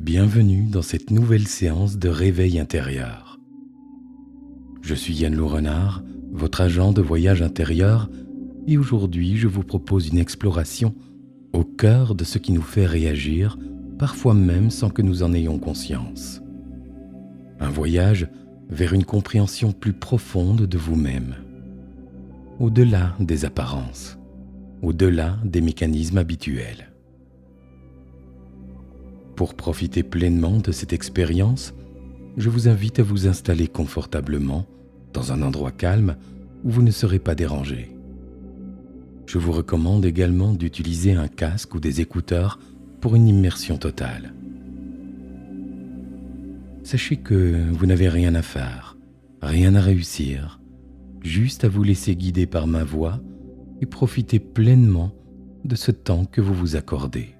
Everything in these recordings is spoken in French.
Bienvenue dans cette nouvelle séance de réveil intérieur. Je suis Yann Lourenard, votre agent de voyage intérieur, et aujourd'hui je vous propose une exploration au cœur de ce qui nous fait réagir, parfois même sans que nous en ayons conscience. Un voyage vers une compréhension plus profonde de vous-même, au-delà des apparences, au-delà des mécanismes habituels. Pour profiter pleinement de cette expérience, je vous invite à vous installer confortablement dans un endroit calme où vous ne serez pas dérangé. Je vous recommande également d'utiliser un casque ou des écouteurs pour une immersion totale. Sachez que vous n'avez rien à faire, rien à réussir, juste à vous laisser guider par ma voix et profiter pleinement de ce temps que vous vous accordez.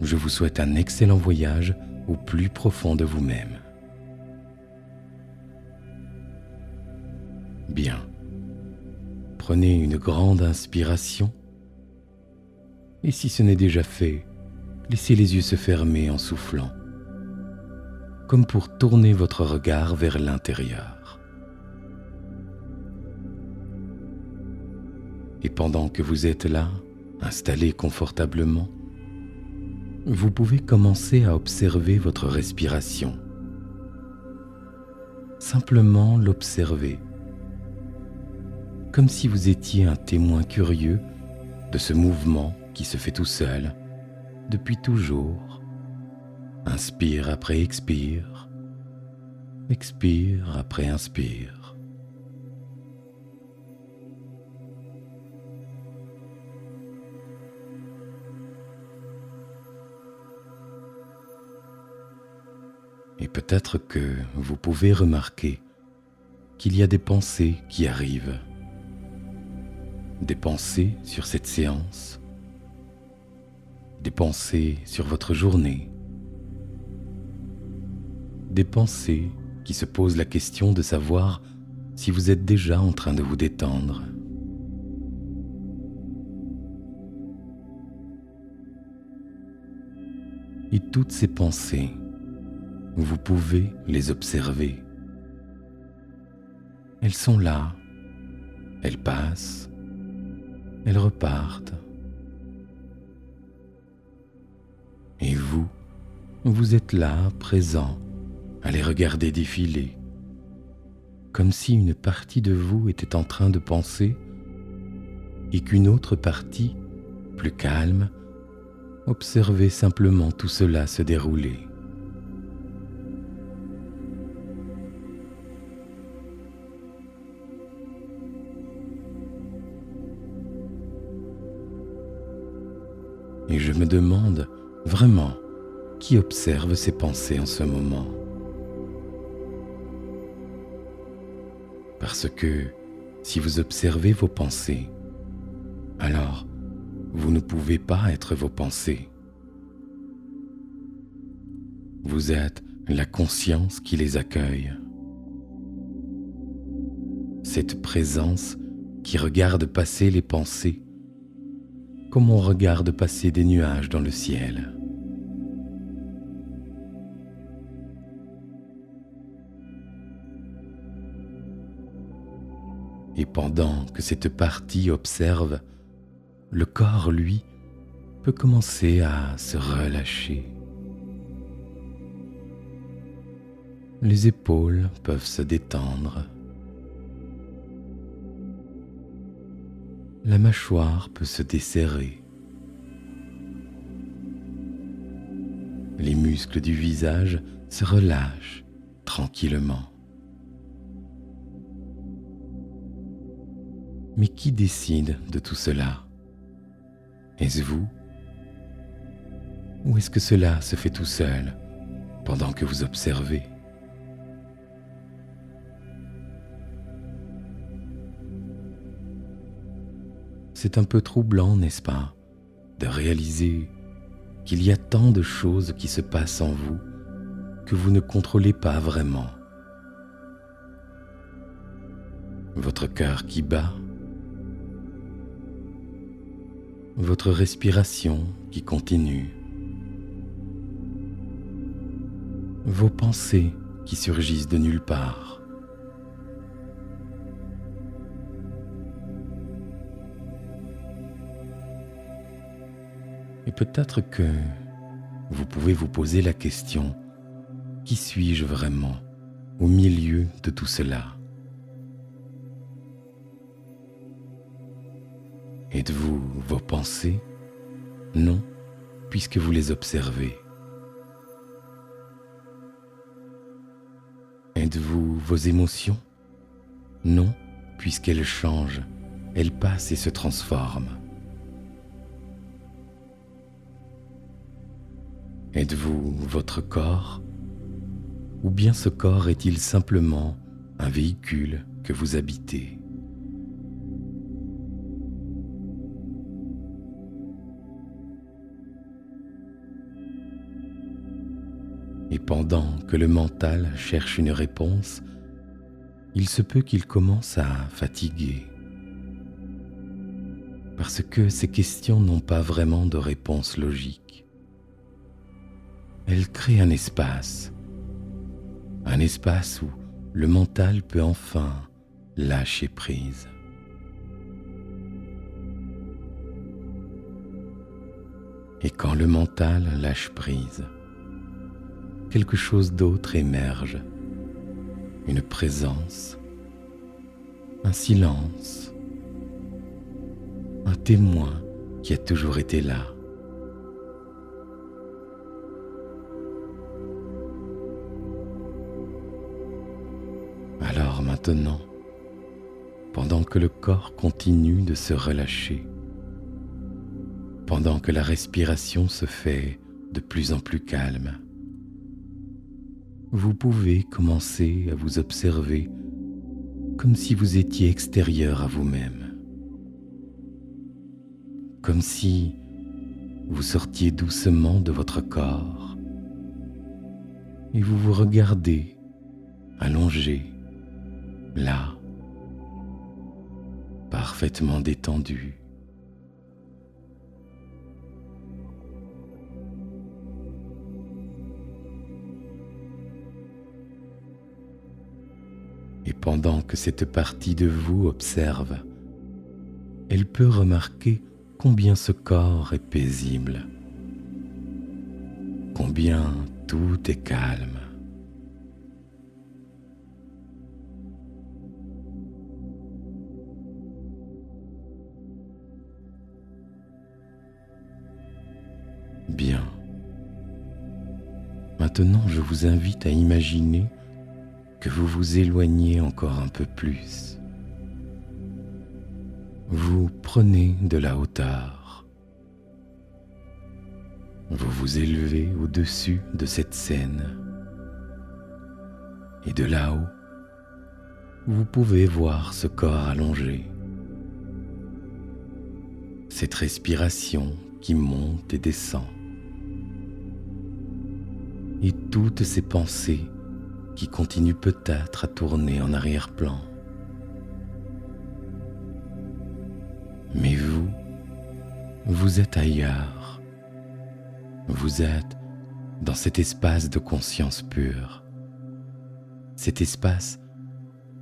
Je vous souhaite un excellent voyage au plus profond de vous-même. Bien. Prenez une grande inspiration et si ce n'est déjà fait, laissez les yeux se fermer en soufflant, comme pour tourner votre regard vers l'intérieur. Et pendant que vous êtes là, installé confortablement, vous pouvez commencer à observer votre respiration. Simplement l'observer, comme si vous étiez un témoin curieux de ce mouvement qui se fait tout seul, depuis toujours. Inspire après expire, expire après inspire. Et peut-être que vous pouvez remarquer qu'il y a des pensées qui arrivent. Des pensées sur cette séance, des pensées sur votre journée, des pensées qui se posent la question de savoir si vous êtes déjà en train de vous détendre. Et toutes ces pensées, vous pouvez les observer. Elles sont là, elles passent, elles repartent. Et vous, vous êtes là, présent, à les regarder défiler, comme si une partie de vous était en train de penser et qu'une autre partie, plus calme, observait simplement tout cela se dérouler. Et je me demande vraiment qui observe ces pensées en ce moment. Parce que si vous observez vos pensées, alors vous ne pouvez pas être vos pensées. Vous êtes la conscience qui les accueille. Cette présence qui regarde passer les pensées comme on regarde passer des nuages dans le ciel. Et pendant que cette partie observe, le corps, lui, peut commencer à se relâcher. Les épaules peuvent se détendre. La mâchoire peut se desserrer. Les muscles du visage se relâchent tranquillement. Mais qui décide de tout cela? Est-ce vous? Ou est-ce que cela se fait tout seul pendant que vous observez? C'est un peu troublant, n'est-ce pas, de réaliser qu'il y a tant de choses qui se passent en vous que vous ne contrôlez pas vraiment. Votre cœur qui bat, votre respiration qui continue, vos pensées qui surgissent de nulle part. Et peut-être que vous pouvez vous poser la question, qui suis-je vraiment au milieu de tout cela? Êtes-vous vos pensées? Non, puisque vous les observez. Êtes-vous vos émotions? Non, puisqu'elles changent, elles passent et se transforment. Êtes-vous votre corps? Ou bien ce corps est-il simplement un véhicule que vous habitez? Et pendant que le mental cherche une réponse, il se peut qu'il commence à fatiguer. Parce que ces questions n'ont pas vraiment de réponse logique. Elles créent un espace où le mental peut enfin lâcher prise. Et quand le mental lâche prise, quelque chose d'autre émerge, une présence, un silence, un témoin qui a toujours été là. Alors maintenant, pendant que le corps continue de se relâcher, pendant que la respiration se fait de plus en plus calme, vous pouvez commencer à vous observer comme si vous étiez extérieur à vous-même, comme si vous sortiez doucement de votre corps et vous vous regardez allongé, là, parfaitement détendu. Et pendant que cette partie de vous observe, elle peut remarquer combien ce corps est paisible, combien tout est calme. Bien. Maintenant, je vous invite à imaginer que vous vous éloignez encore un peu plus. Vous prenez de la hauteur. Vous vous élevez au-dessus de cette scène. Et de là-haut, vous pouvez voir ce corps allongé. Cette respiration qui monte et descend. Et toutes ces pensées qui continuent peut-être à tourner en arrière-plan. Mais vous êtes ailleurs. Vous êtes dans cet espace de conscience pure. Cet espace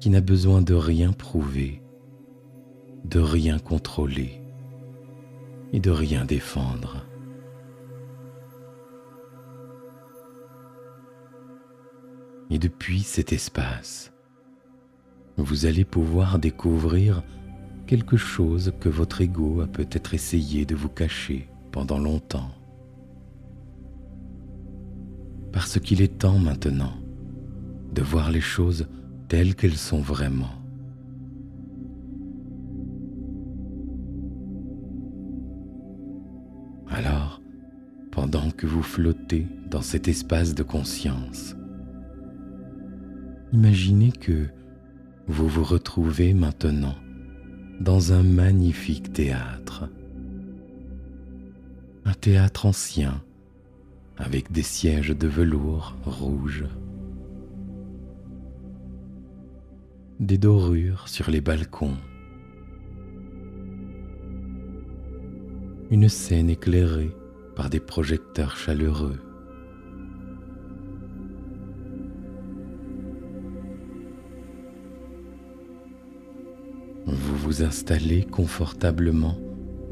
qui n'a besoin de rien prouver, de rien contrôler et de rien défendre. Et depuis cet espace, vous allez pouvoir découvrir quelque chose que votre ego a peut-être essayé de vous cacher pendant longtemps. Parce qu'il est temps maintenant de voir les choses telles qu'elles sont vraiment. Alors, pendant que vous flottez dans cet espace de conscience, imaginez que vous vous retrouvez maintenant dans un magnifique théâtre. Un théâtre ancien avec des sièges de velours rouge, des dorures sur les balcons, une scène éclairée par des projecteurs chaleureux. vous installez confortablement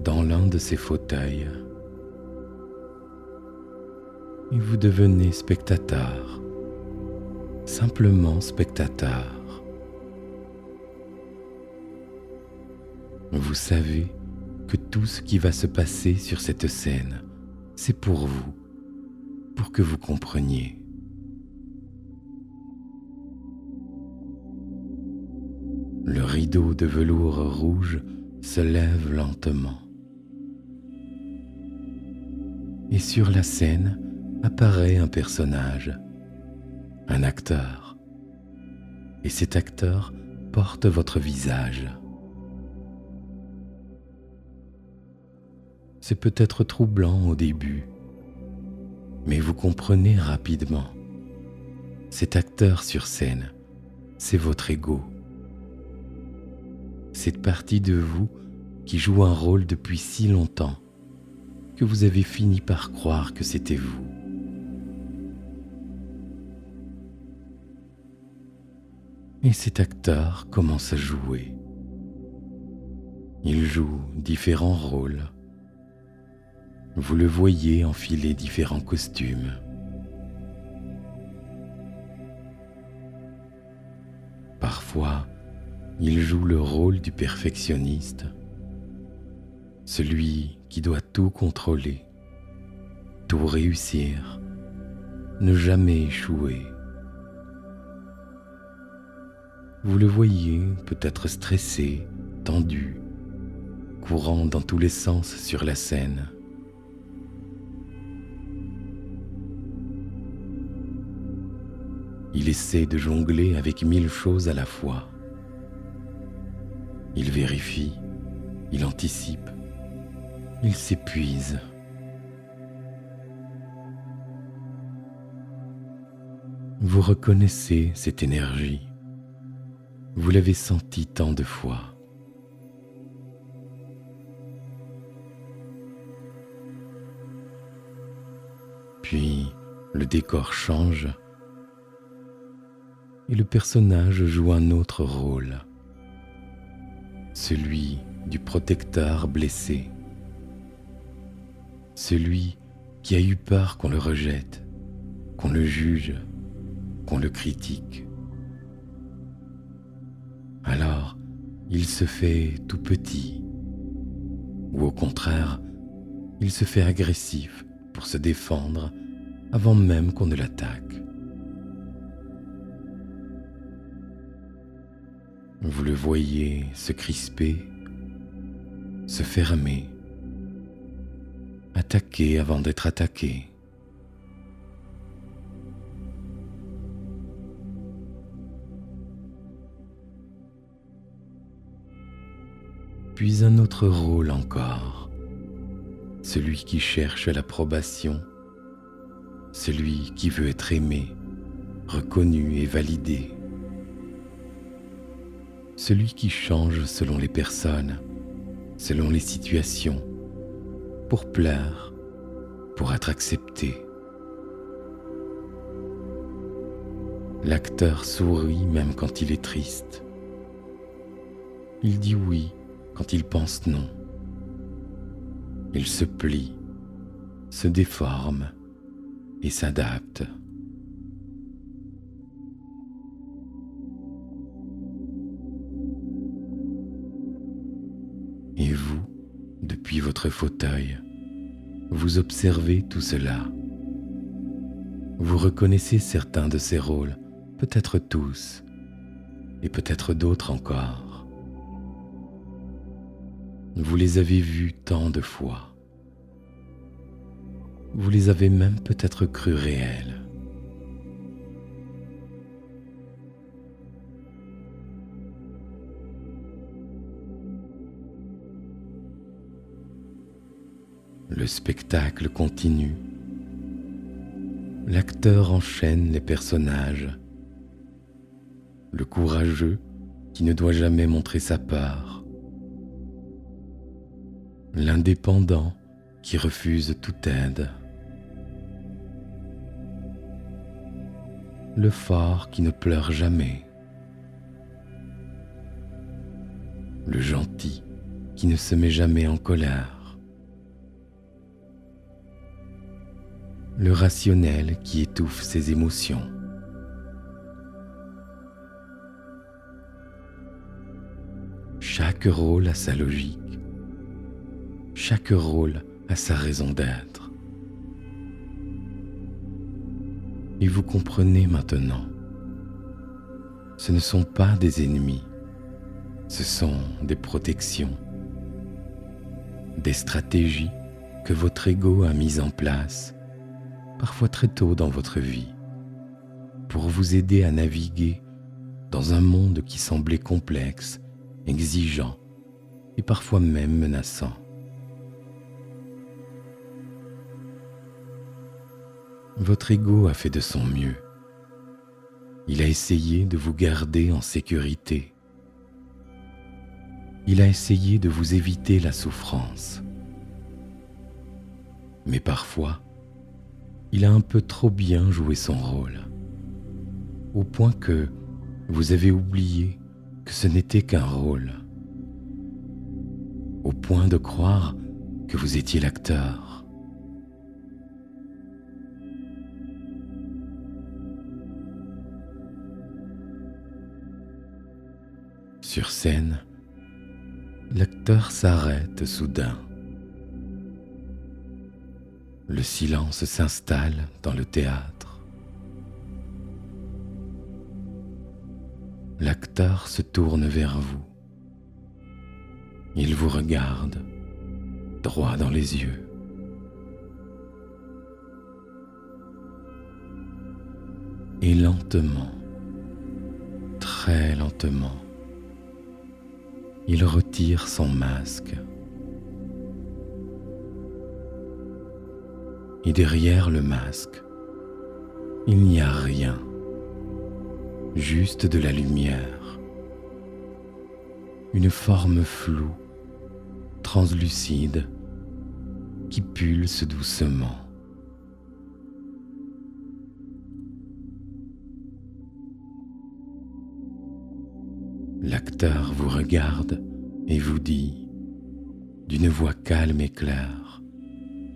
dans l'un de ces fauteuils et vous devenez spectateur, simplement spectateur. Vous savez que tout ce qui va se passer sur cette scène, c'est pour vous, pour que vous compreniez. Le rideau de velours rouge se lève lentement. Et sur la scène apparaît un personnage, un acteur. Et cet acteur porte votre visage. C'est peut-être troublant au début, mais vous comprenez rapidement. Cet acteur sur scène, c'est votre ego. Cette partie de vous qui joue un rôle depuis si longtemps que vous avez fini par croire que c'était vous. Et cet acteur commence à jouer. Il joue différents rôles. Vous le voyez enfiler différents costumes. Parfois, il joue le rôle du perfectionniste, celui qui doit tout contrôler, tout réussir, ne jamais échouer. Vous le voyez peut-être stressé, tendu, courant dans tous les sens sur la scène. Il essaie de jongler avec 1000 choses à la fois. Il vérifie, il anticipe, il s'épuise. Vous reconnaissez cette énergie. Vous l'avez sentie tant de fois. Puis, le décor change et le personnage joue un autre rôle. Celui du protecteur blessé, celui qui a eu peur qu'on le rejette, qu'on le juge, qu'on le critique. Alors, il se fait tout petit, ou au contraire, il se fait agressif pour se défendre avant même qu'on ne l'attaque. Vous le voyez se crisper, se fermer, attaquer avant d'être attaqué. Puis un autre rôle encore, celui qui cherche l'approbation, celui qui veut être aimé, reconnu et validé. Celui qui change selon les personnes, selon les situations, pour plaire, pour être accepté. L'acteur sourit même quand il est triste. Il dit oui quand il pense non. Il se plie, se déforme et s'adapte. Et vous, depuis votre fauteuil, vous observez tout cela. Vous reconnaissez certains de ces rôles, peut-être tous, et peut-être d'autres encore. Vous les avez vus tant de fois. Vous les avez même peut-être crus réels. Le spectacle continue. L'acteur enchaîne les personnages. Le courageux qui ne doit jamais montrer sa peur. L'indépendant qui refuse toute aide. Le fort qui ne pleure jamais. le gentil qui ne se met jamais en colère, le rationnel qui étouffe ses émotions, chaque rôle a sa logique, chaque rôle a sa raison d'être. Et vous comprenez maintenant, ce ne sont pas des ennemis, ce sont des protections, des stratégies que votre ego a mises en place, parfois très tôt dans votre vie, pour vous aider à naviguer dans un monde qui semblait complexe, exigeant et parfois même menaçant. Votre ego a fait de son mieux. Il a essayé de vous garder en sécurité. Il a essayé de vous éviter la souffrance. Mais parfois, il a un peu trop bien joué son rôle, au point que vous avez oublié que ce n'était qu'un rôle, au point de croire que vous étiez l'acteur. Sur scène, l'acteur s'arrête soudain. Le silence s'installe dans le théâtre. L'acteur se tourne vers vous. Il vous regarde droit dans les yeux. Et lentement, très lentement, il retire son masque. Et derrière le masque, il n'y a rien, juste de la lumière, une forme floue, translucide, qui pulse doucement. L'acteur vous regarde et vous dit, d'une voix calme et claire,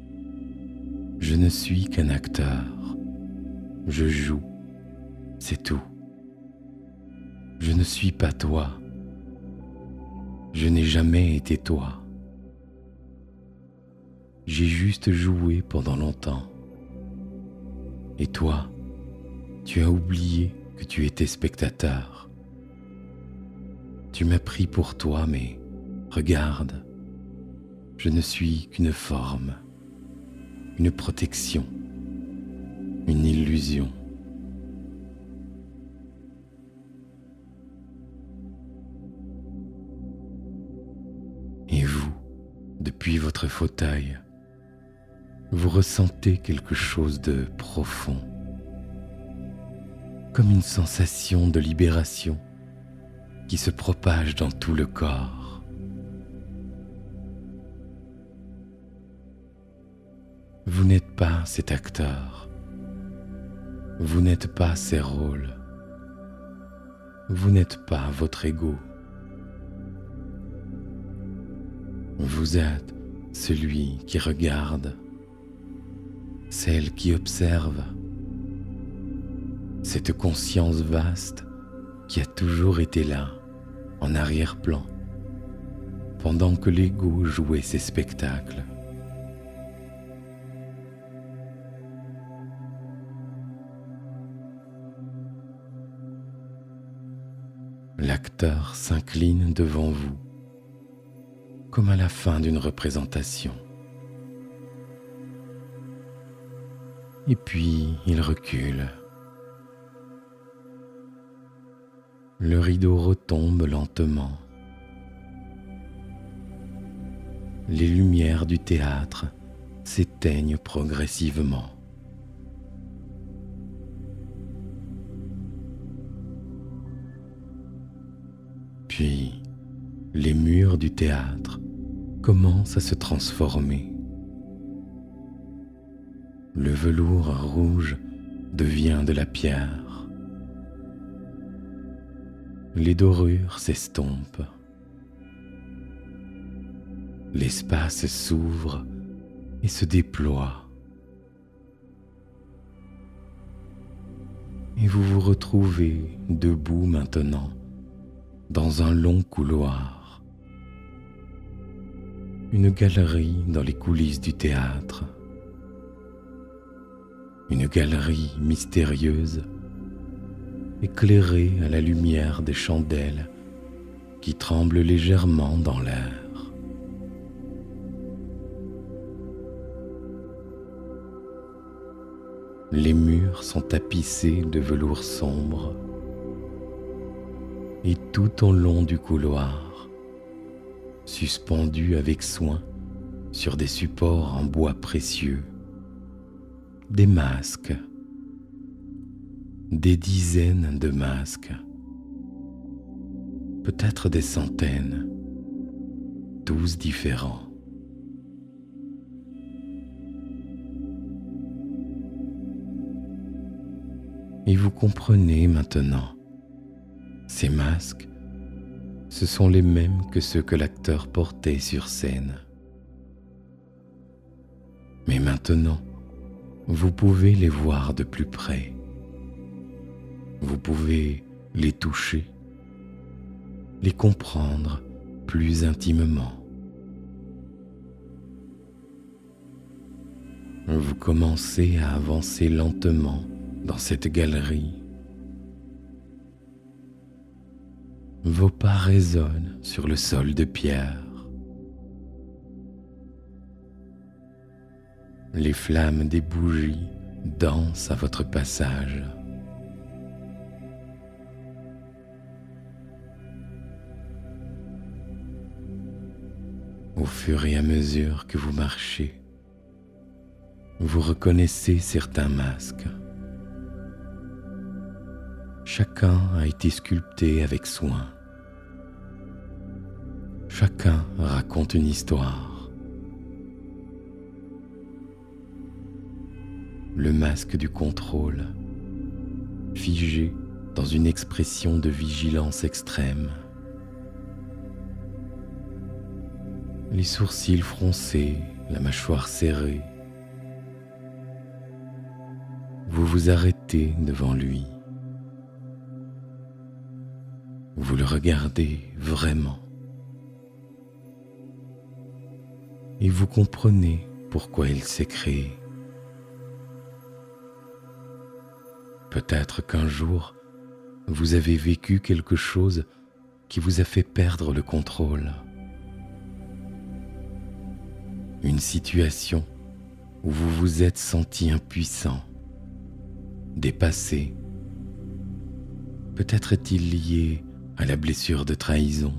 « Je ne suis qu'un acteur, je joue, c'est tout. Je ne suis pas toi, je n'ai jamais été toi. J'ai juste joué pendant longtemps. Et toi, tu as oublié que tu étais spectateur. Tu m'as pris pour toi, mais regarde, je ne suis qu'une forme, une protection, une illusion. » Et vous, depuis votre fauteuil, vous ressentez quelque chose de profond, comme une sensation de libération qui se propage dans tout le corps. Vous n'êtes pas cet acteur, vous n'êtes pas ces rôles, vous n'êtes pas votre ego. Vous êtes celui qui regarde, celle qui observe, cette conscience vaste qui a toujours été là, en arrière-plan, pendant que l'ego jouait ses spectacles. L'acteur s'incline devant vous, comme à la fin d'une représentation. Et puis il recule. Le rideau retombe lentement. Les lumières du théâtre s'éteignent progressivement. Puis, les murs du théâtre commencent à se transformer. Le velours rouge devient de la pierre. Les dorures s'estompent. l'espace s'ouvre et se déploie. Et vous vous retrouvez debout maintenant dans un long couloir, une galerie dans les coulisses du théâtre, une galerie mystérieuse éclairée à la lumière des chandelles qui tremblent légèrement dans l'air. Les murs sont tapissés de velours sombre et tout au long du couloir, suspendus avec soin sur des supports en bois précieux, des masques, des dizaines de masques, peut-être des centaines, tous différents. Et vous comprenez maintenant, ces masques, ce sont les mêmes que ceux que l'acteur portait sur scène. Mais maintenant, vous pouvez les voir de plus près. Vous pouvez les toucher, les comprendre plus intimement. Vous commencez à avancer lentement dans cette galerie. Vos pas résonnent sur le sol de pierre. Les flammes des bougies dansent à votre passage. Au fur et à mesure que vous marchez, vous reconnaissez certains masques. Chacun a été sculpté avec soin. Chacun raconte une histoire. Le masque du contrôle, figé dans une expression de vigilance extrême. Les sourcils froncés, la mâchoire serrée. Vous vous arrêtez devant lui. Vous le regardez vraiment. Et vous comprenez pourquoi il s'est créé. Peut-être qu'un jour, vous avez vécu quelque chose qui vous a fait perdre le contrôle. Une situation où vous vous êtes senti impuissant, dépassé. Peut-être est-il lié à la blessure de trahison.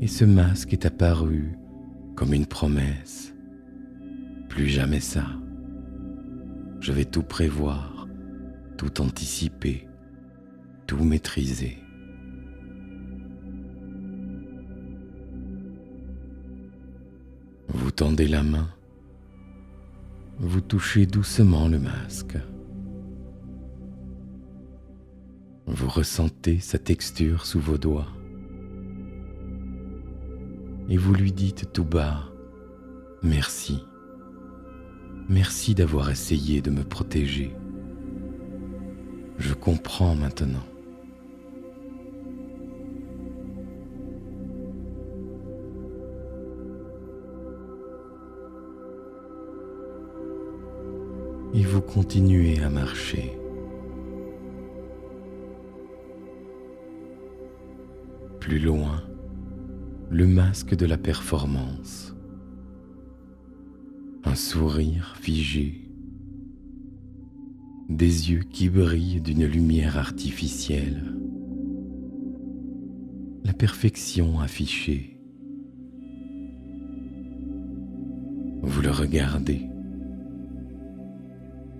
Et ce masque est apparu comme une promesse. Plus jamais ça. Je vais tout prévoir, tout anticiper, tout maîtriser. Vous tendez la main, vous touchez doucement le masque. Vous ressentez sa texture sous vos doigts. Et vous lui dites tout bas, « Merci. Merci d'avoir essayé de me protéger. Je comprends maintenant. » Et vous continuez à marcher. Plus loin, le masque de la performance. Un sourire figé. Des yeux qui brillent d'une lumière artificielle. La perfection affichée. Vous le regardez.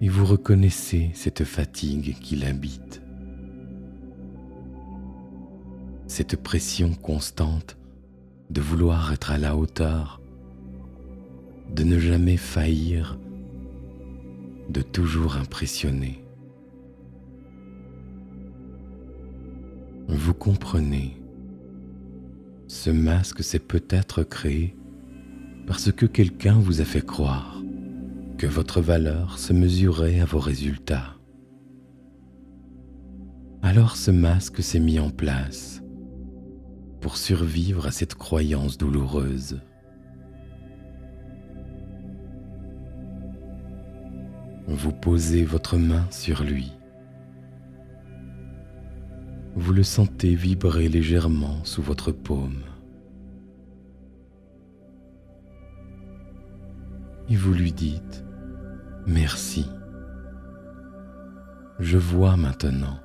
Et vous reconnaissez cette fatigue qui l'habite. Cette pression constante de vouloir être à la hauteur, de ne jamais faillir, de toujours impressionner. Vous comprenez Ce masque s'est peut-être créé parce que quelqu'un vous a fait croire que votre valeur se mesurait à vos résultats. Alors ce masque s'est mis en place pour survivre à cette croyance douloureuse. Vous posez votre main sur lui. Vous le sentez vibrer légèrement sous votre paume. Et vous lui dites « Merci. Je vois maintenant.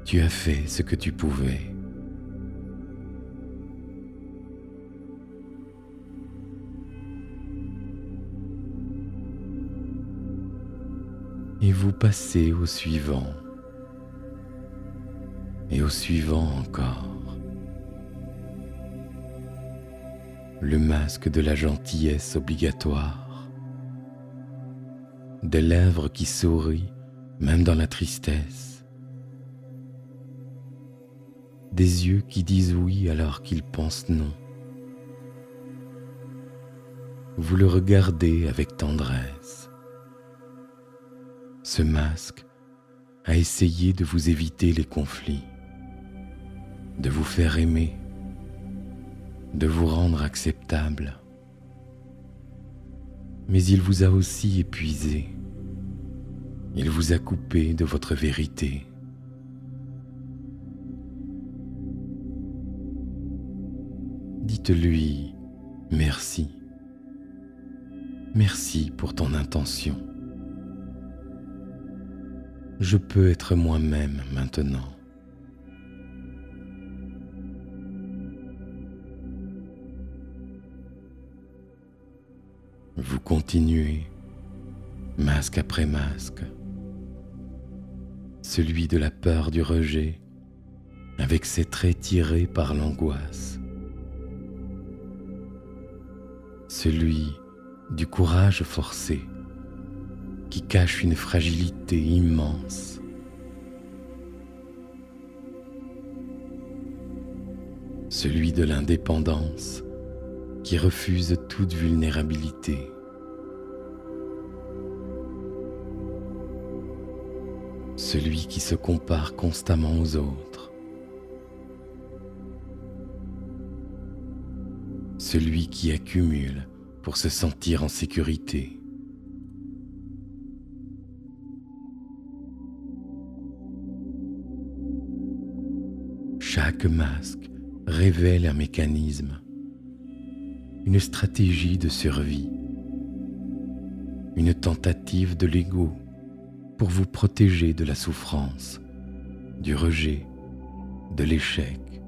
Tu as fait ce que tu pouvais. » Et vous passez au suivant, et au suivant encore. Le masque de la gentillesse obligatoire, des lèvres qui sourient même dans la tristesse, des yeux qui disent oui alors qu'ils pensent non. Vous le regardez avec tendresse. Ce masque a essayé de vous éviter les conflits, de vous faire aimer, de vous rendre acceptable. Mais il vous a aussi épuisé. Il vous a coupé de votre vérité. Dites-lui merci. Merci pour ton intention. Je peux être moi-même maintenant. Vous continuez, masque après masque, celui de la peur du rejet, avec ses traits tirés par l'angoisse, celui du courage forcé, qui cache une fragilité immense. Celui de l'indépendance qui refuse toute vulnérabilité. Celui qui se compare constamment aux autres. Celui qui accumule pour se sentir en sécurité. Chaque masque révèle un mécanisme, une stratégie de survie, une tentative de l'ego pour vous protéger de la souffrance, du rejet, de l'échec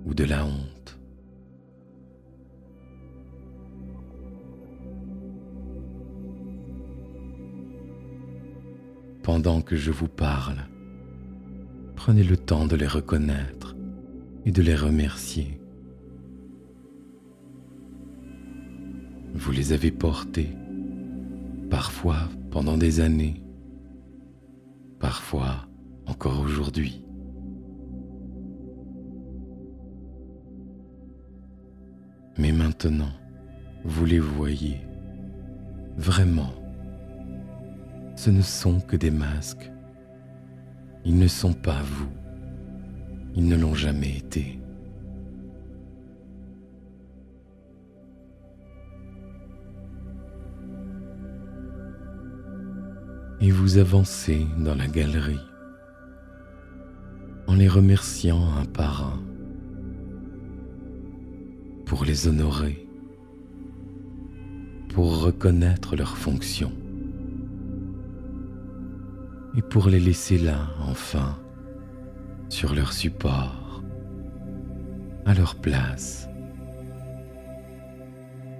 ou de la honte. Pendant que je vous parle, prenez le temps de les reconnaître et de les remercier. Vous les avez portés, parfois pendant des années, parfois encore aujourd'hui. Mais maintenant, vous les voyez, vraiment. Ce ne sont que des masques. Ils ne sont pas vous. Ils ne l'ont jamais été. Et vous avancez dans la galerie en les remerciant un par un pour les honorer, pour reconnaître leurs fonctions et pour les laisser là, enfin, sur leur support, à leur place,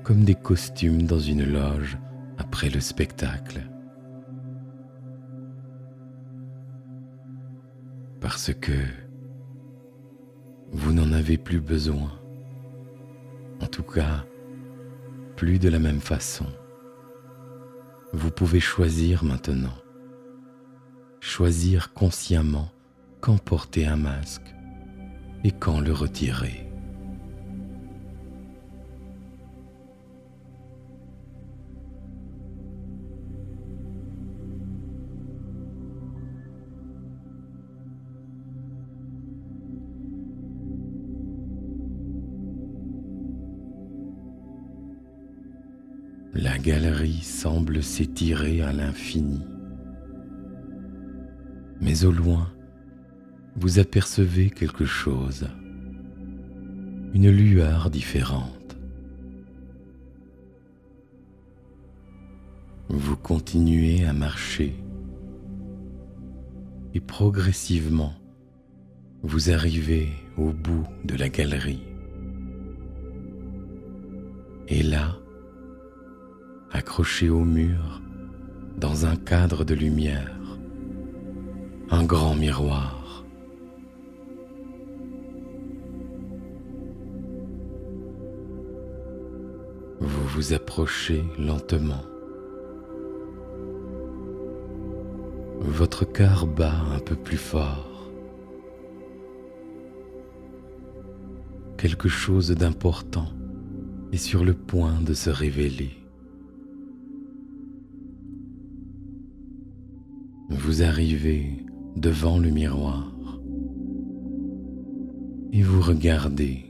comme des costumes dans une loge après le spectacle. Parce que vous n'en avez plus besoin, en tout cas, plus de la même façon. Vous pouvez choisir maintenant, choisir consciemment quand porter un masque et quand le retirer. La galerie semble s'étirer à l'infini. Mais au loin, vous apercevez quelque chose, une lueur différente. Vous continuez à marcher et progressivement, vous arrivez au bout de la galerie. Et là, accroché au mur, dans un cadre de lumière, un grand miroir. Vous vous approchez lentement. Votre cœur bat un peu plus fort. Quelque chose d'important est sur le point de se révéler. Vous arrivez devant le miroir et vous regardez.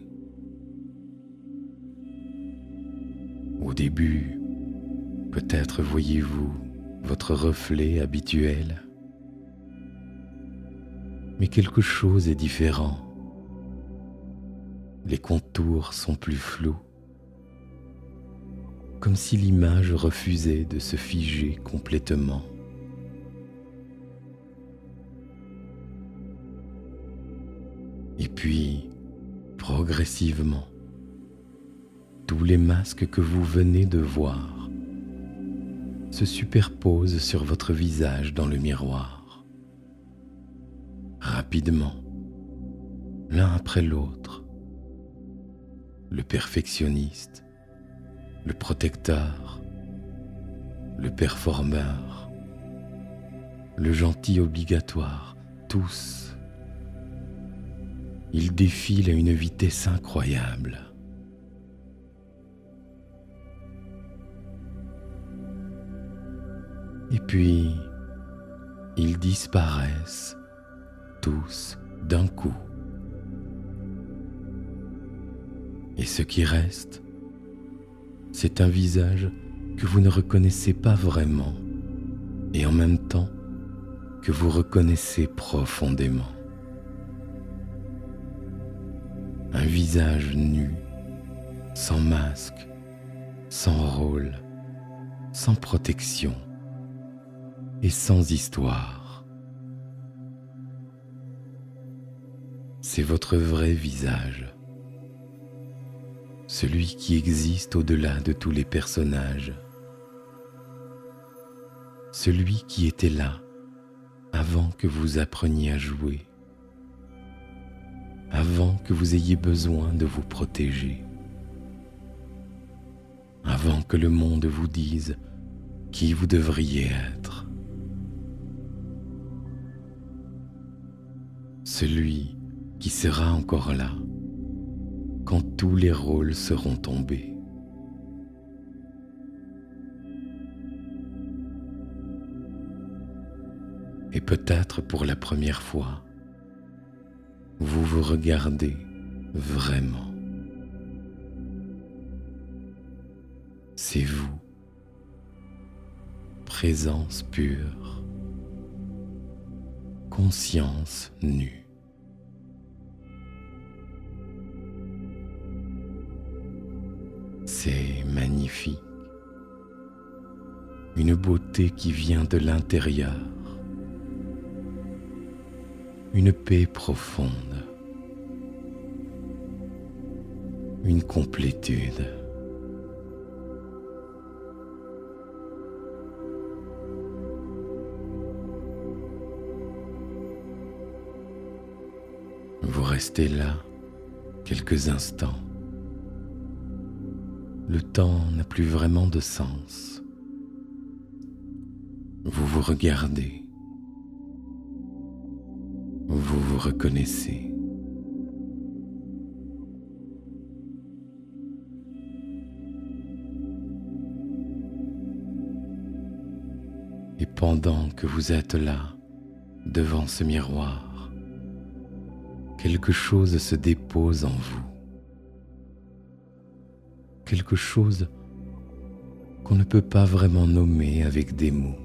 Au début, peut-être voyez-vous votre reflet habituel, mais quelque chose est différent. Les contours sont plus flous, comme si l'image refusait de se figer complètement. Et puis, progressivement, tous les masques que vous venez de voir se superposent sur votre visage dans le miroir. Rapidement, l'un après l'autre, le perfectionniste, le protecteur, le performeur, le gentil obligatoire, tous, ils défilent à une vitesse incroyable. Et puis, ils disparaissent tous d'un coup. Et ce qui reste, c'est un visage que vous ne reconnaissez pas vraiment et en même temps que vous reconnaissez profondément. Un visage nu, sans masque, sans rôle, sans protection et sans histoire. C'est votre vrai visage, celui qui existe au-delà de tous les personnages, celui qui était là avant que vous appreniez à jouer, avant que vous ayez besoin de vous protéger, avant que le monde vous dise qui vous devriez être. Celui qui sera encore là quand tous les rôles seront tombés. Et peut-être pour la première fois, vous vous regardez vraiment. C'est vous, présence pure, conscience nue. C'est magnifique, une beauté qui vient de l'intérieur, une paix profonde, une complétude. Vous restez là quelques instants. Le temps n'a plus vraiment de sens. Vous vous regardez. Vous vous reconnaissez. Et pendant que vous êtes là, devant ce miroir, quelque chose se dépose en vous. Quelque chose qu'on ne peut pas vraiment nommer avec des mots,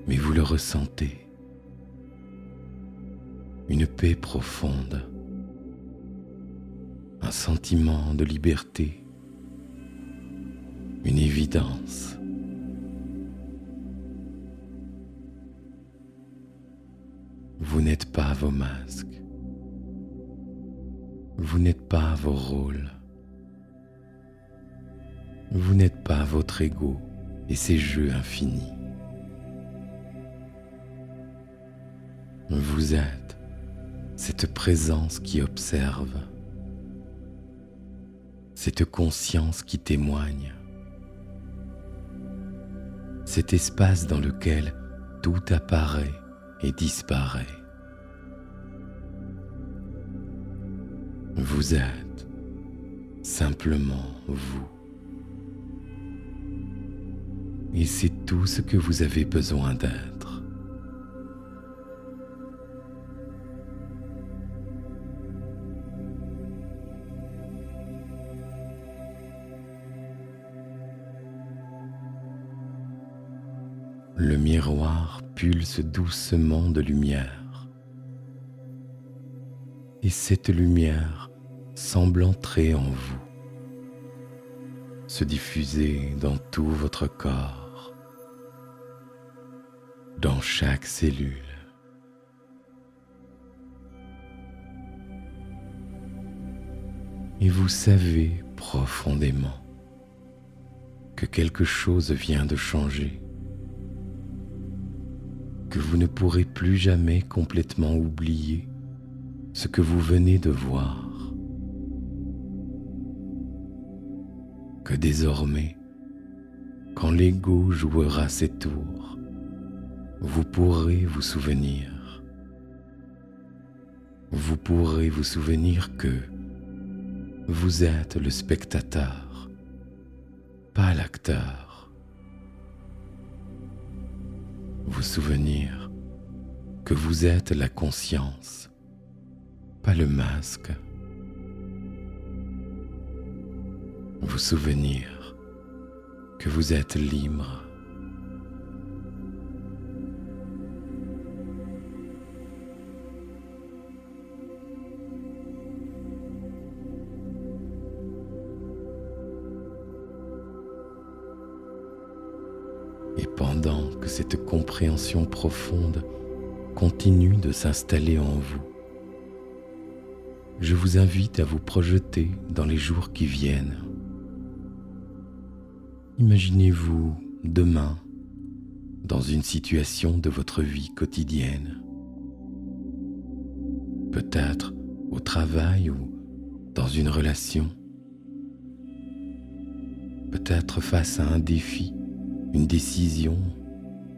mais vous le ressentez. Une paix profonde, un sentiment de liberté, une évidence. Vous n'êtes pas vos masques, vous n'êtes pas vos rôles, vous n'êtes pas votre ego et ses jeux infinis. Vous êtes cette présence qui observe, cette conscience qui témoigne, cet espace dans lequel tout apparaît et disparaît. Vous êtes simplement vous. Et c'est tout ce que vous avez besoin d'être. Le miroir pulse doucement de lumière. Et cette lumière semble entrer en vous, se diffuser dans tout votre corps, dans chaque cellule. Et vous savez profondément que quelque chose vient de changer, que vous ne pourrez plus jamais complètement oublier ce que vous venez de voir, que désormais, quand l'ego jouera ses tours, vous pourrez vous souvenir. Vous pourrez vous souvenir que vous êtes le spectateur, pas l'acteur. Vous souvenir que vous êtes la conscience, pas le masque. Vous souvenir que vous êtes libre. Et pendant que cette compréhension profonde continue de s'installer en vous, je vous invite à vous projeter dans les jours qui viennent. Imaginez-vous demain dans une situation de votre vie quotidienne, peut-être au travail ou dans une relation, peut-être face à un défi, une décision,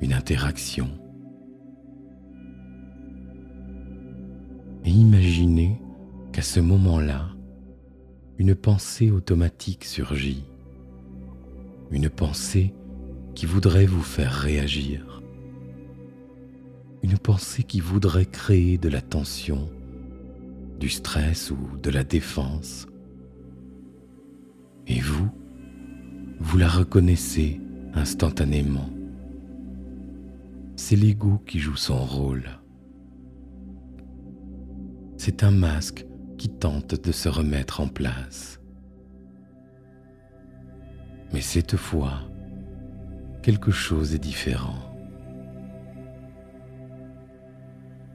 une interaction. Et imaginez qu'à ce moment-là, une pensée automatique surgit, une pensée qui voudrait vous faire réagir, une pensée qui voudrait créer de la tension, du stress ou de la défense. Et vous la reconnaissez instantanément. C'est l'ego qui joue son rôle. C'est un masque qui tente de se remettre en place. Mais cette fois, quelque chose est différent.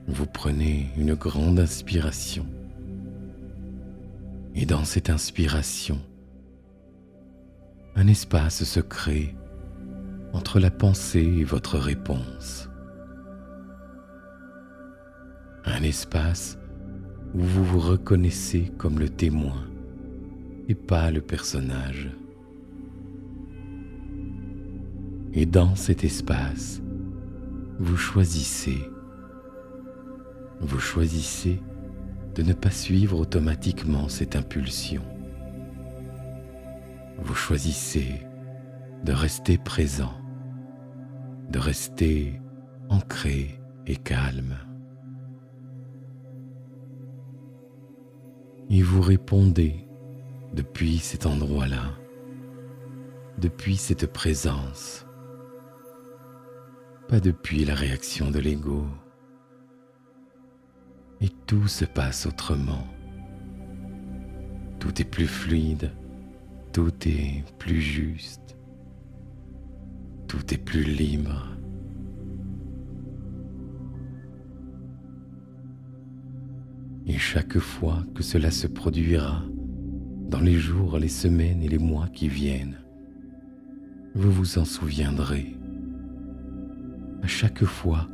Vous prenez une grande inspiration. Et dans cette inspiration, un espace se crée entre la pensée et votre réponse. Un espace où vous vous reconnaissez comme le témoin et pas le personnage. Et dans cet espace, vous choisissez de ne pas suivre automatiquement cette impulsion. Vous choisissez de rester présent, de rester ancré et calme. Et vous répondez depuis cet endroit-là. depuis cette présence, pas depuis la réaction de l'ego. Et tout se passe autrement. Tout est plus fluide, tout est plus juste, tout est plus libre. Et chaque fois que cela se produira, dans les jours, les semaines et les mois qui viennent, vous vous en souviendrez. À chaque fois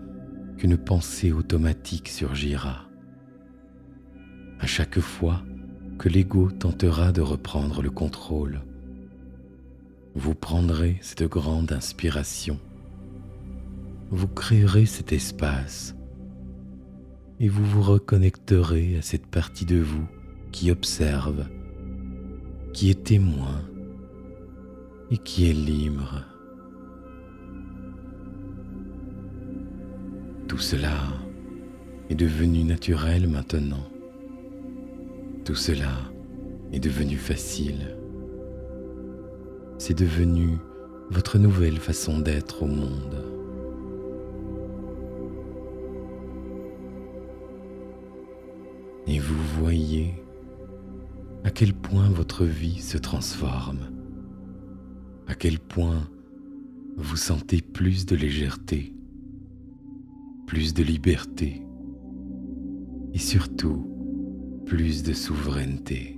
qu'une pensée automatique surgira, à chaque fois que l'ego tentera de reprendre le contrôle, vous prendrez cette grande inspiration, vous créerez cet espace et vous vous reconnecterez à cette partie de vous qui observe, qui est témoin et qui est libre. Tout cela est devenu naturel maintenant. Tout cela est devenu facile. C'est devenu votre nouvelle façon d'être au monde. Et vous voyez à quel point votre vie se transforme, à quel point vous sentez plus de légèreté, plus de liberté et surtout plus de souveraineté.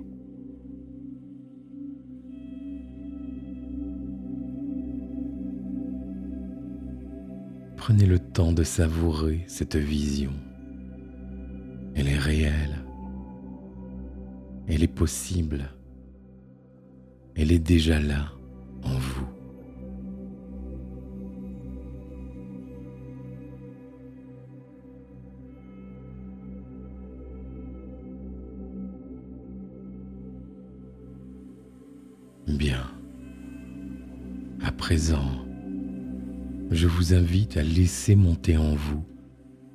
Prenez le temps de savourer cette vision. Elle est réelle, elle est possible, elle est déjà là en vous. Bien. À présent, je vous invite à laisser monter en vous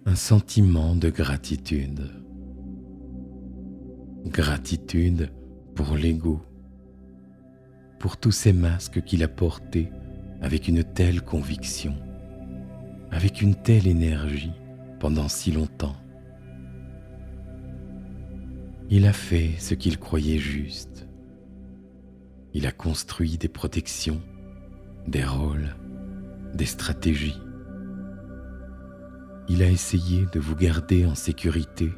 un sentiment de gratitude. Gratitude pour l'ego, pour tous ces masques qu'il a portés avec une telle conviction, avec une telle énergie pendant si longtemps. Il a fait ce qu'il croyait juste. Il a construit des protections, des rôles, des stratégies. Il a essayé de vous garder en sécurité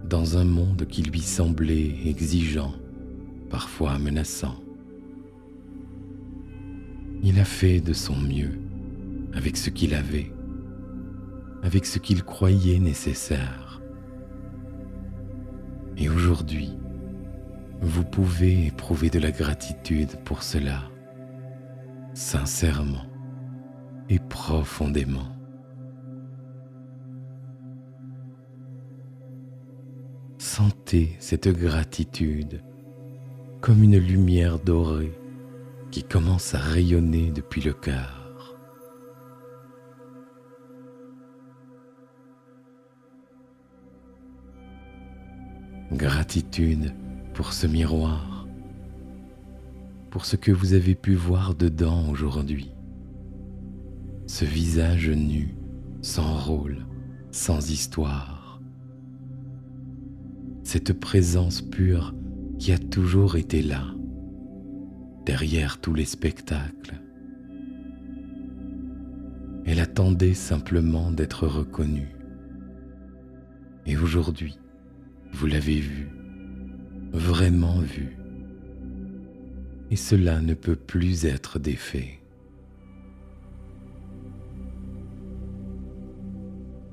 dans un monde qui lui semblait exigeant, parfois menaçant. Il a fait de son mieux avec ce qu'il avait, avec ce qu'il croyait nécessaire. Et aujourd'hui, vous pouvez éprouver de la gratitude pour cela, sincèrement et profondément. Sentez cette gratitude comme une lumière dorée qui commence à rayonner depuis le cœur. Gratitude pour ce miroir, pour ce que vous avez pu voir dedans aujourd'hui. Ce visage nu, sans rôle, sans histoire. Cette présence pure qui a toujours été là, derrière tous les spectacles. Elle attendait simplement d'être reconnue. Et aujourd'hui, vous l'avez vue, vraiment vue. Et cela ne peut plus être défait.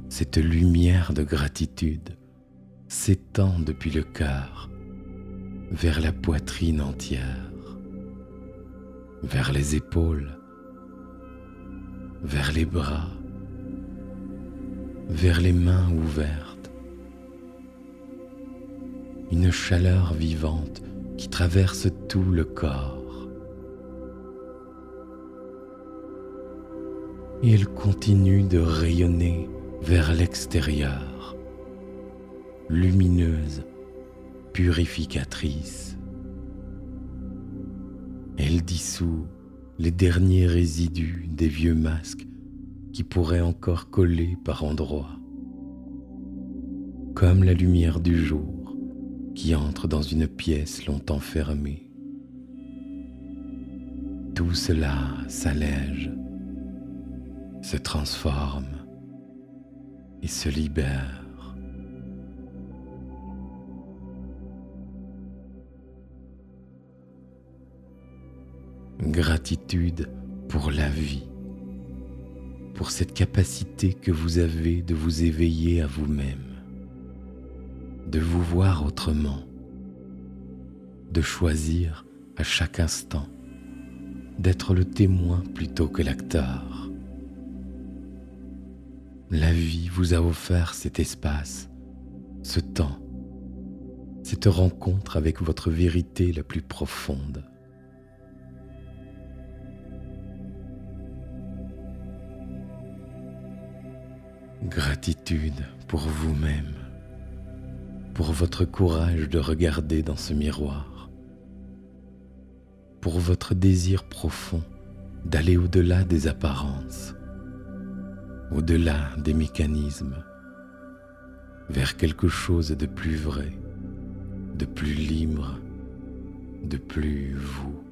Cette lumière de gratitude s'étend depuis le cœur vers la poitrine entière, vers les épaules, vers les bras, vers les mains ouvertes. Une chaleur vivante qui traverse tout le corps. Et elle continue de rayonner vers l'extérieur, lumineuse, purificatrice. Elle Elle dissout les derniers résidus des vieux masques qui pourraient encore coller par endroits, comme la lumière du jour qui entre dans une pièce longtemps fermée. Tout cela s'allège, se transforme et se libère. Gratitude pour la vie, pour cette capacité que vous avez de vous éveiller à vous-même, de vous voir autrement, de choisir à chaque instant d'être le témoin plutôt que l'acteur. La vie vous a offert cet espace, ce temps, cette rencontre avec votre vérité la plus profonde. Gratitude pour vous-même, pour votre courage de regarder dans ce miroir, pour votre désir profond d'aller au-delà des apparences, au-delà des mécanismes, vers quelque chose de plus vrai, de plus libre, de plus vous.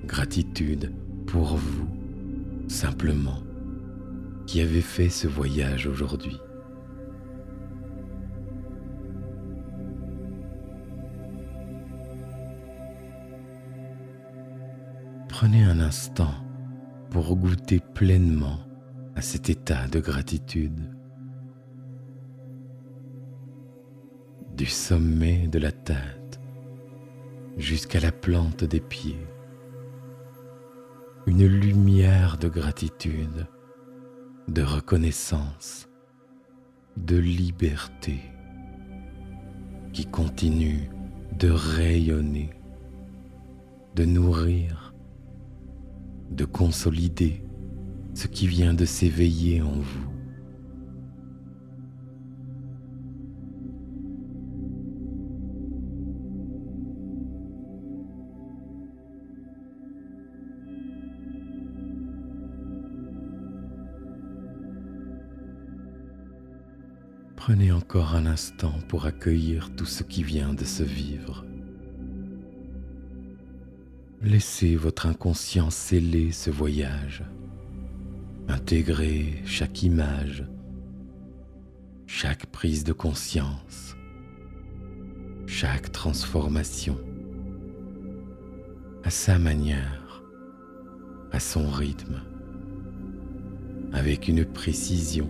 Gratitude pour vous, simplement, qui avez fait ce voyage aujourd'hui. Prenez un instant pour goûter pleinement à cet état de gratitude. Du sommet de la tête jusqu'à la plante des pieds. Une lumière de gratitude, de reconnaissance, de liberté qui continue de rayonner, de nourrir, de consolider ce qui vient de s'éveiller en vous. Prenez encore un instant pour accueillir tout ce qui vient de se vivre. Laissez votre inconscient sceller ce voyage, intégrer chaque image, chaque prise de conscience, chaque transformation, à sa manière, à son rythme, avec une précision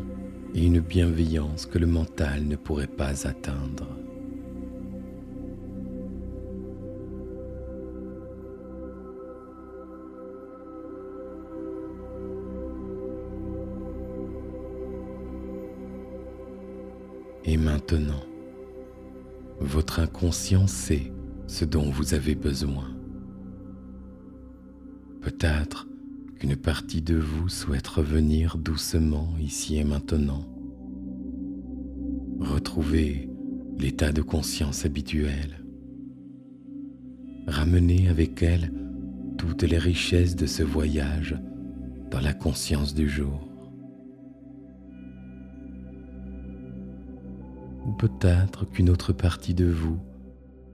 et une bienveillance que le mental ne pourrait pas atteindre. Et maintenant, votre inconscient sait ce dont vous avez besoin. Peut-être qu'une partie de vous souhaite revenir doucement ici et maintenant. Retrouver l'état de conscience habituel. Ramener avec elle toutes les richesses de ce voyage dans la conscience du jour. Ou peut-être qu'une autre partie de vous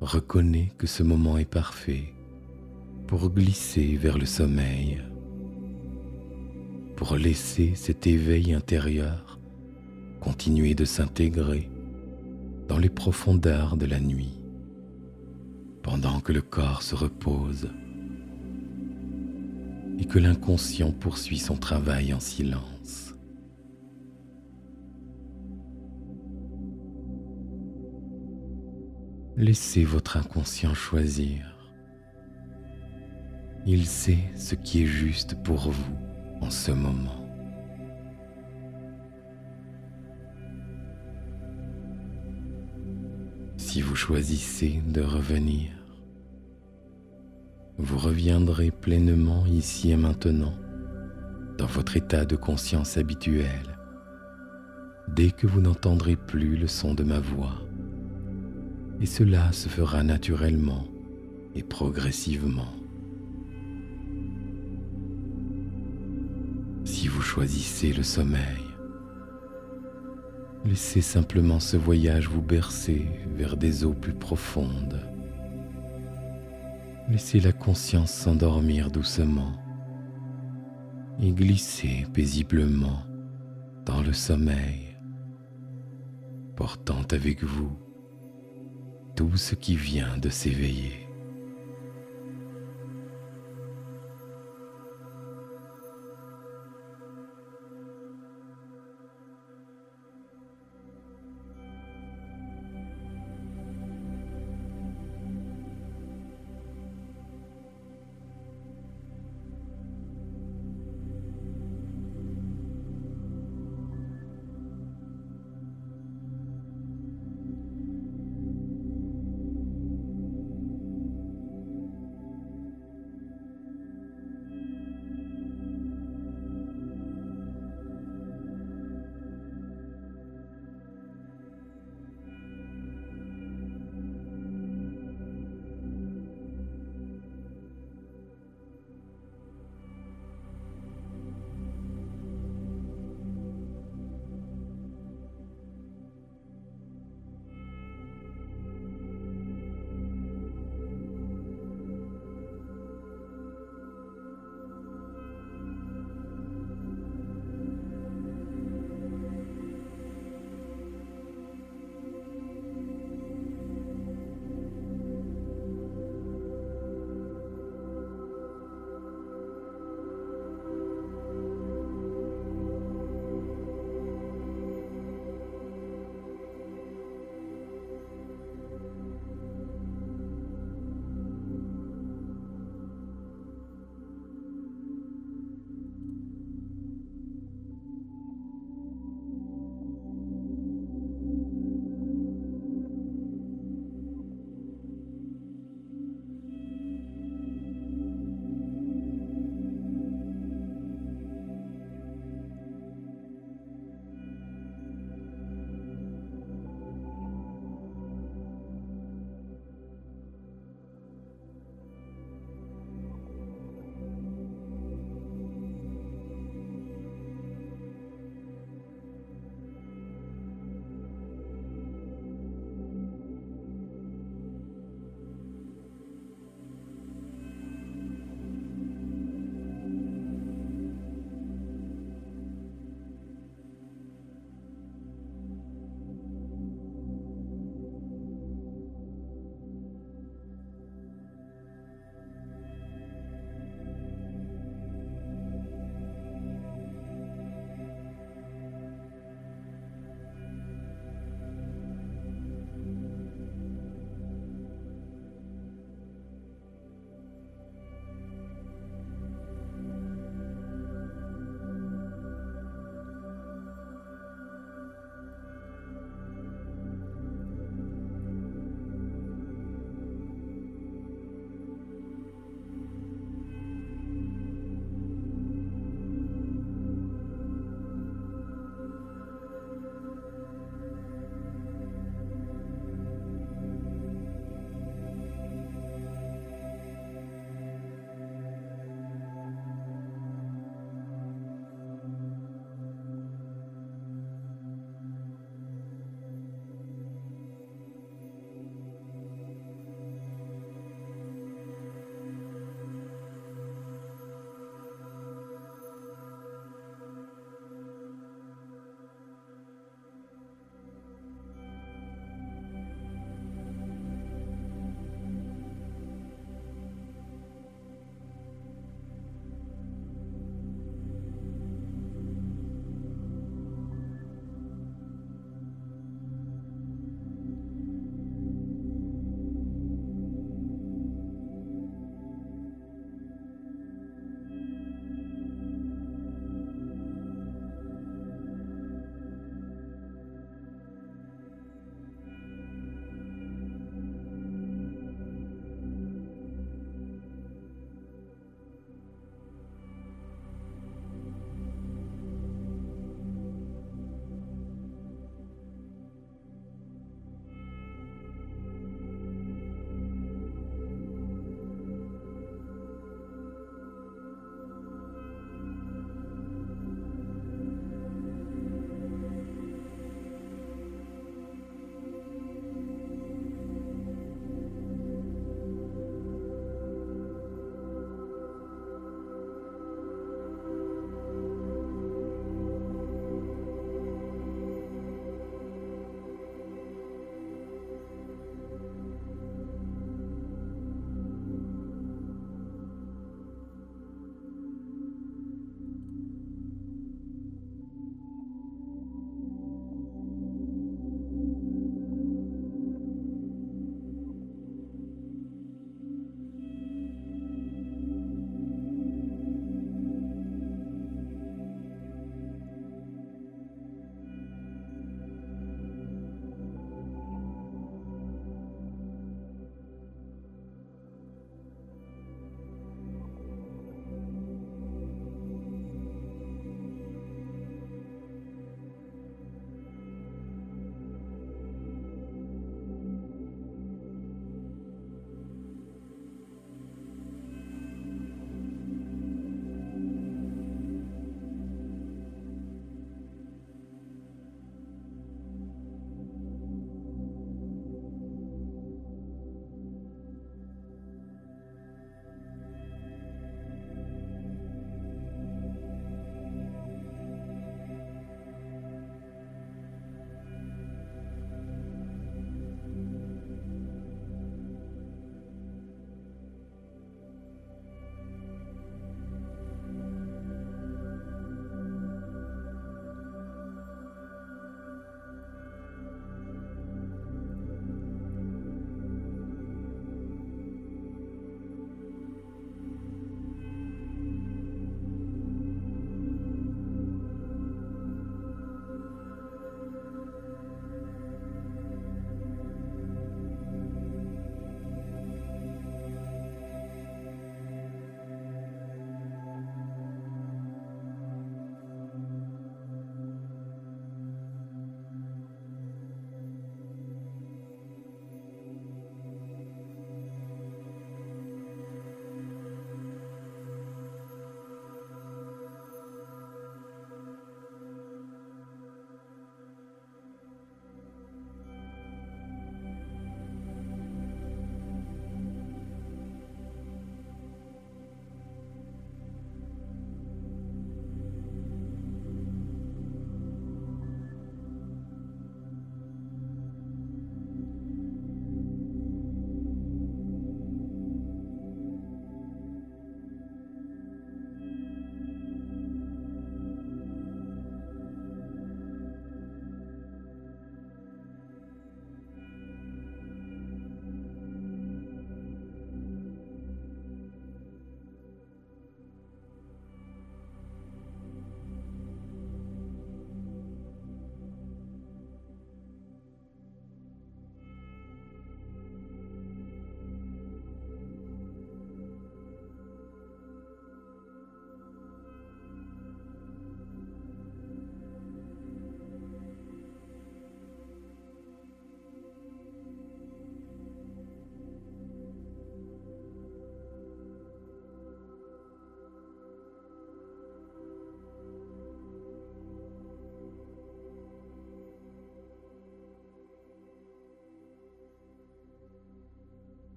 reconnaît que ce moment est parfait pour glisser vers le sommeil, pour laisser cet éveil intérieur continuer de s'intégrer dans les profondeurs de la nuit, pendant que le corps se repose et que l'inconscient poursuit son travail en silence. Laissez votre inconscient choisir. Il sait ce qui est juste pour vous en ce moment. Si vous choisissez de revenir, vous reviendrez pleinement ici et maintenant dans votre état de conscience habituel dès que vous n'entendrez plus le son de ma voix. Et cela se fera naturellement et progressivement. Si vous choisissez le sommeil, laissez simplement ce voyage vous bercer vers des eaux plus profondes. Laissez la conscience s'endormir doucement et glisser paisiblement dans le sommeil, portant avec vous tout ce qui vient de s'éveiller.